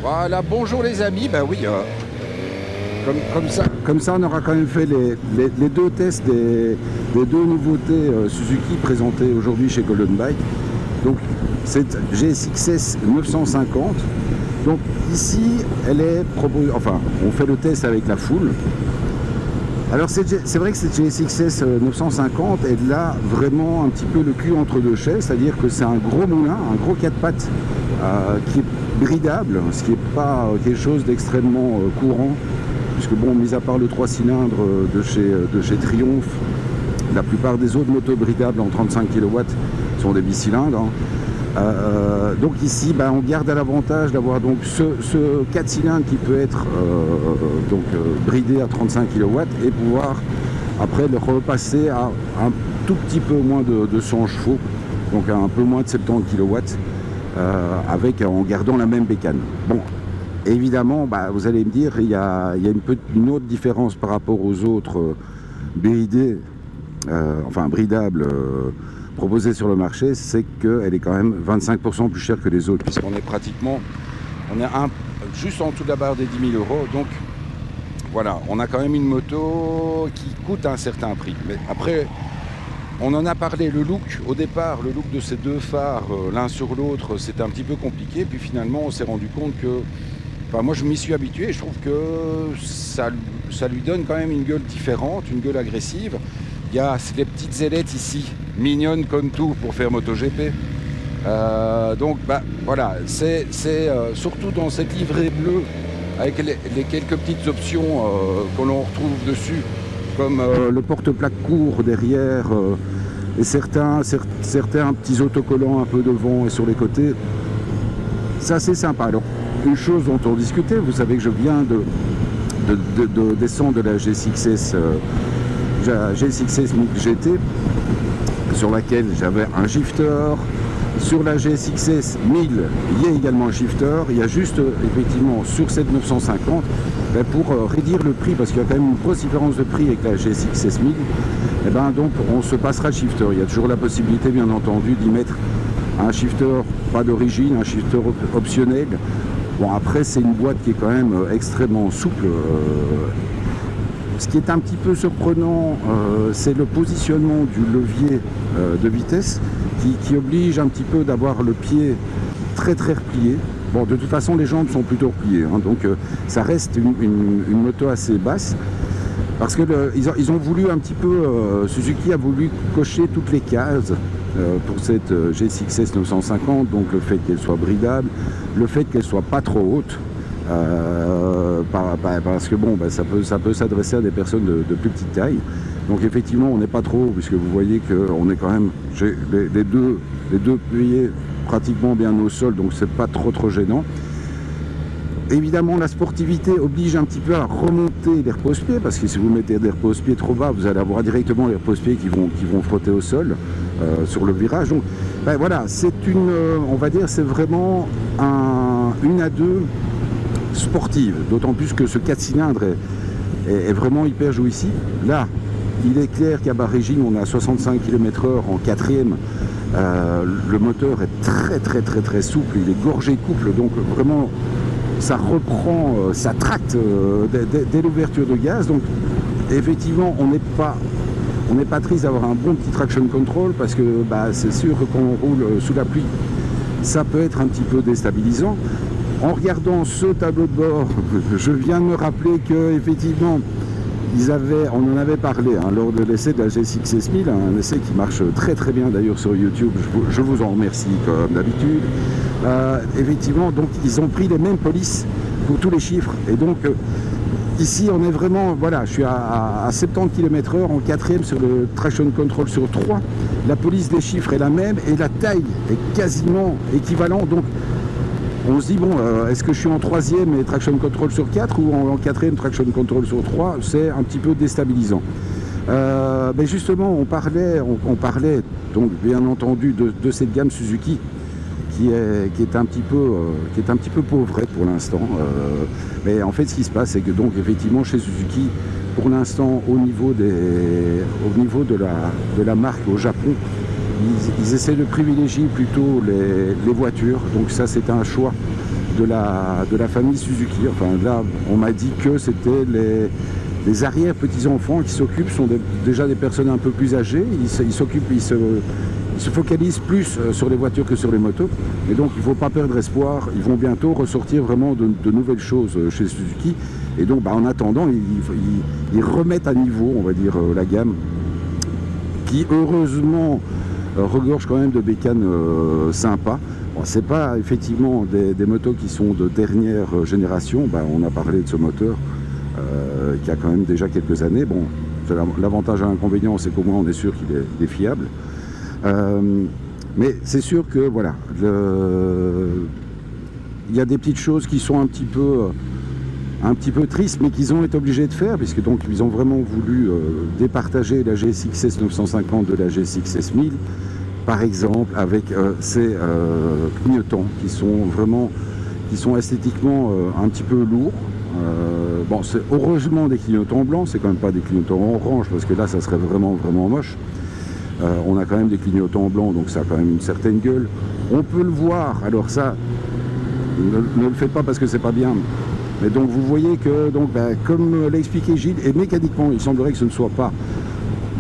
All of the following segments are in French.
Voilà, bonjour les amis, ben oui, Comme ça, on aura quand même fait les deux tests des deux nouveautés Suzuki présentées aujourd'hui chez Golden Bike. Donc, cette GSX-S 950. Donc ici, elle est proposée, enfin, on fait le test avec la foule. Alors c'est vrai que cette GSX-S 950 est là vraiment un petit peu le cul entre deux chaises, c'est-à-dire que c'est un gros moulin, un gros 4 pattes qui est bridable, ce qui n'est pas quelque chose d'extrêmement courant, puisque bon, mis à part le 3 cylindres de chez Triumph, la plupart des autres motos bridables en 35 kW sont des bicylindres. Donc ici, on garde à l'avantage d'avoir donc ce 4 cylindres qui peut être bridé à 35 kW et pouvoir après le repasser à un tout petit peu moins de 100 chevaux, donc à un peu moins de 70 kW, en gardant la même bécane. Bon, évidemment, vous allez me dire, il y a une autre différence par rapport aux autres bridés, bridables proposée sur le marché, c'est qu'elle est quand même 25% plus chère que les autres, puisqu'on est pratiquement, juste en dessous de la barre des 10 000 €. Donc voilà, on a quand même une moto qui coûte un certain prix. Mais après, on en a parlé, le look, au départ, le look de ces deux phares, l'un sur l'autre, c'était un petit peu compliqué. Puis finalement, on s'est rendu compte que, moi je m'y suis habitué, et je trouve que ça lui donne quand même une gueule différente, une gueule agressive. Il y a les petites ailettes ici, mignonnes comme tout pour faire MotoGP. Donc voilà, c'est surtout dans cette livrée bleue, avec les quelques petites options que l'on retrouve dessus, comme le porte-plaque court derrière, et certains petits autocollants un peu devant et sur les côtés. C'est assez sympa. Alors, une chose dont on discutait, vous savez que je viens de descendre de la GSX-S GSX-S GT, sur laquelle j'avais un shifter. Sur la GSX-S 1000, il y a également un shifter. Il y a juste, effectivement, sur cette 950, pour réduire le prix, parce qu'il y a quand même une grosse différence de prix avec la GSX-S 1000, donc on se passera shifter. Il y a toujours la possibilité, bien entendu, d'y mettre un shifter, pas d'origine, un shifter optionnel. Bon, après, c'est une boîte qui est quand même extrêmement souple. Ce qui est un petit peu surprenant, c'est le positionnement du levier de vitesse qui oblige un petit peu d'avoir le pied très très replié. Bon, de toute façon, les jambes sont plutôt repliées, donc ça reste une moto assez basse. Parce que ils ont voulu un petit peu, Suzuki a voulu cocher toutes les cases pour cette GSX-S 950, donc le fait qu'elle soit bridable, le fait qu'elle soit pas trop haute. Parce que bon, ça peut s'adresser à des personnes de plus petite taille. Donc effectivement, on n'est pas trop haut, puisque vous voyez qu'on est quand même les deux pieds pratiquement bien au sol, donc c'est pas trop gênant. Évidemment, la sportivité oblige un petit peu à remonter les repose-pieds, parce que si vous mettez des repose-pieds trop bas, vous allez avoir directement les repose-pieds qui vont frotter au sol sur le virage. Donc voilà, c'est on va dire, c'est vraiment une à deux sportive, d'autant plus que ce 4 cylindres est vraiment hyper jouissif. Là, il est clair qu'à bas régime, on est à 65 km/h en quatrième. Le moteur est très souple, il est gorgé de couple, donc vraiment ça reprend, ça tracte dès l'ouverture de gaz. Donc effectivement, on n'est pas triste d'avoir un bon petit traction control, parce que c'est sûr que quand on roule sous la pluie, ça peut être un petit peu déstabilisant. En regardant ce tableau de bord, je viens de me rappeler qu'effectivement, on en avait parlé lors de l'essai de la GSX-S 1000, un essai qui marche très bien d'ailleurs sur YouTube, je vous en remercie comme d'habitude. Effectivement, donc ils ont pris les mêmes polices pour tous les chiffres, et donc ici on est vraiment, voilà, je suis à 70 km/h en quatrième sur le traction control sur 3, la police des chiffres est la même et la taille est quasiment équivalente. Donc on se dit, bon, est-ce que je suis en troisième et traction control sur 4 ou en quatrième traction control sur 3? C'est un petit peu déstabilisant. Mais justement, on parlait donc bien entendu de cette gamme Suzuki qui est un petit peu pauvrette pour l'instant. Mais en fait, ce qui se passe, c'est que donc effectivement chez Suzuki, pour l'instant, au niveau de la marque au Japon, ils essaient de privilégier plutôt les voitures. Donc ça, c'est un choix de la famille Suzuki. Enfin là, on m'a dit que c'était les arrière-petits-enfants qui s'occupent, sont déjà des personnes un peu plus âgées. Ils se focalisent plus sur les voitures que sur les motos. Et donc il ne faut pas perdre espoir. Ils vont bientôt ressortir vraiment de nouvelles choses chez Suzuki. Et donc en attendant, ils remettent à niveau, on va dire, la gamme, qui heureusement regorge quand même de bécanes sympas. Bon, c'est pas effectivement des motos qui sont de dernière génération. On a parlé de ce moteur qui a quand même déjà quelques années. Bon, l'avantage et l'inconvénient, c'est qu'au moins on est sûr qu'il est fiable. Mais c'est sûr que voilà, il y a des petites choses qui sont un petit peu tristes, mais qu'ils ont été obligés de faire, puisque donc ils ont vraiment voulu départager la GSX-S 950 de la GSX-S 1000, par exemple, avec ces clignotants qui sont esthétiquement un petit peu lourds. Bon, c'est heureusement des clignotants blancs, c'est quand même pas des clignotants orange, parce que là ça serait vraiment moche. On a quand même des clignotants blancs, donc ça a quand même une certaine gueule. On peut le voir, alors ça, ne le faites pas parce que c'est pas bien. Mais donc vous voyez que, donc, comme l'a expliqué Gilles, et mécaniquement, il semblerait que ce ne soit pas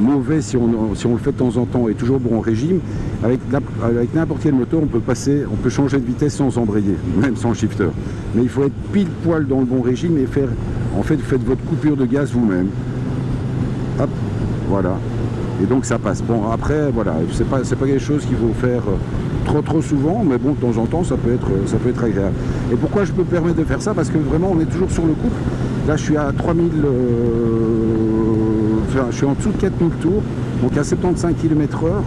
mauvais si on le fait de temps en temps et toujours bon régime. Avec n'importe quel moteur, on peut changer de vitesse sans embrayer, même sans shifter. Mais il faut être pile poil dans le bon régime et faites votre coupure de gaz vous-même. Hop, voilà. Et donc ça passe. Bon, après, voilà, c'est pas quelque chose qu'il faut faire trop souvent, mais bon, de temps en temps, ça peut être agréable. Et pourquoi je me permets de faire ça? Parce que vraiment, on est toujours sur le couple. Là, je suis à 3000, enfin, je suis en dessous de 4000 tours, donc à 75 km/h.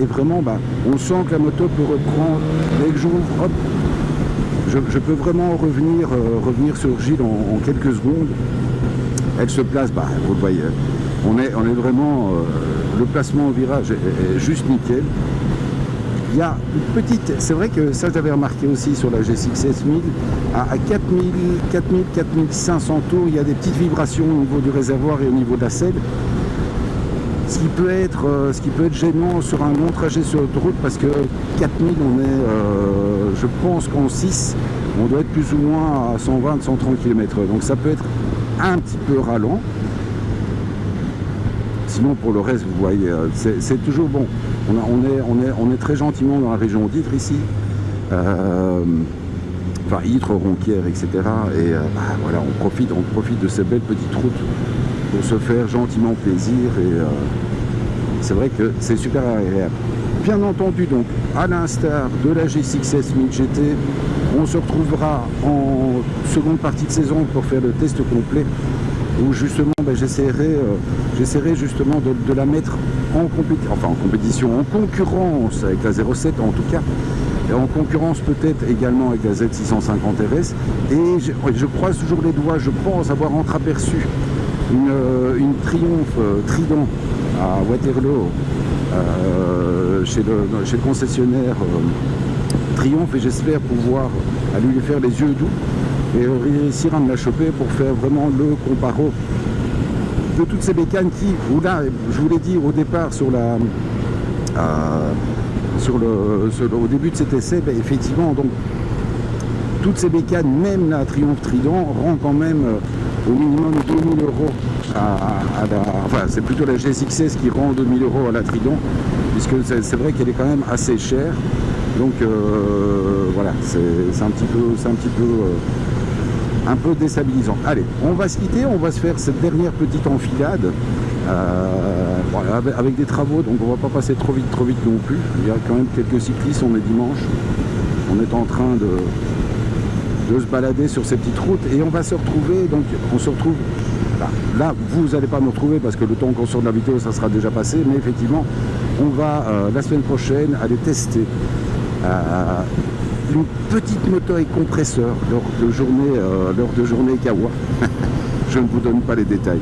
Et vraiment, on sent que la moto peut reprendre. Dès que j'ouvre, hop, je peux vraiment revenir sur Gilles en quelques secondes. Elle se place, vous le voyez. On est vraiment, le placement au virage est juste nickel. Il y a une petite, c'est vrai que ça j'avais remarqué aussi sur la GSX-S 1000, à 4500 tours, il y a des petites vibrations au niveau du réservoir et au niveau de la selle. Ce qui peut être gênant sur un long trajet sur l'autoroute, parce que 4000, on est, je pense qu'en 6, on doit être plus ou moins à 120-130 km/h. Donc ça peut être un petit peu ralent. Sinon, pour le reste, vous voyez, c'est toujours bon. On est très gentiment dans la région d'Ytre ici. Enfin, Ytre, Ronquière, etc. Et voilà, on profite de ces belles petites routes pour se faire gentiment plaisir. Et c'est vrai que c'est super agréable. Bien entendu, donc, à l'instar de la GSX-S 1000 GT, on se retrouvera en seconde partie de saison pour faire le test complet, où justement j'essaierai justement de la mettre en compétition, en concurrence avec la 07 en tout cas, et en concurrence peut-être également avec la Z650 RS. Et je croise toujours les doigts, je pense avoir entreaperçu une Triumph Trident à Waterloo, chez le concessionnaire Triumph, et j'espère pouvoir aller lui faire les yeux doux et réussir à me la choper pour faire vraiment le comparo de toutes ces bécanes qui, là, je vous l'ai dit au départ au début de cet essai, effectivement, donc toutes ces bécanes, même la Triumph Trident, rend quand même au minimum 2000 euros enfin c'est plutôt la GSX-S qui rend 2000 euros à la Trident, puisque c'est vrai qu'elle est quand même assez chère. Donc voilà, c'est un petit peu déstabilisant. Allez, on va se quitter, on va se faire cette dernière petite enfilade avec des travaux, donc on va pas passer trop vite non plus. Il y a quand même quelques cyclistes, on est dimanche, on est en train de se balader sur ces petites routes, et on va se retrouver, donc on se retrouve là, vous n'allez pas me retrouver parce que le temps qu'on sort de la vidéo ça sera déjà passé, mais effectivement on va la semaine prochaine aller tester une petite moto avec compresseur lors de journée Kawa. Je ne vous donne pas les détails,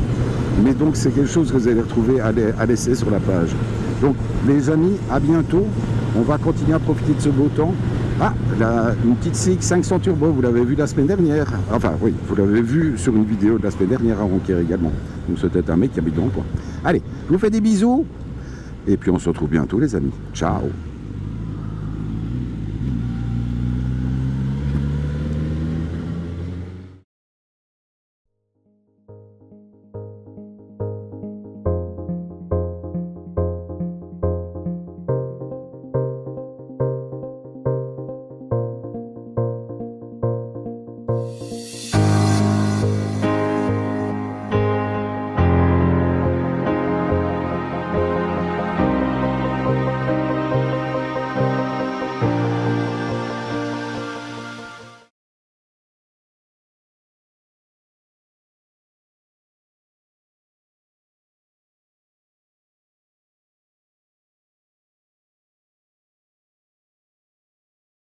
mais donc c'est quelque chose que vous allez retrouver à l'essai sur la page. Donc les amis, à bientôt. On va continuer à profiter de ce beau temps. Une petite CX 500 Turbo, vous l'avez vu la semaine dernière. Enfin oui, vous l'avez vu sur une vidéo de la semaine dernière à Ronquière également. Donc c'est peut-être un mec qui habite dans le coin. Allez, je vous fais des bisous, et puis on se retrouve bientôt les amis. Ciao.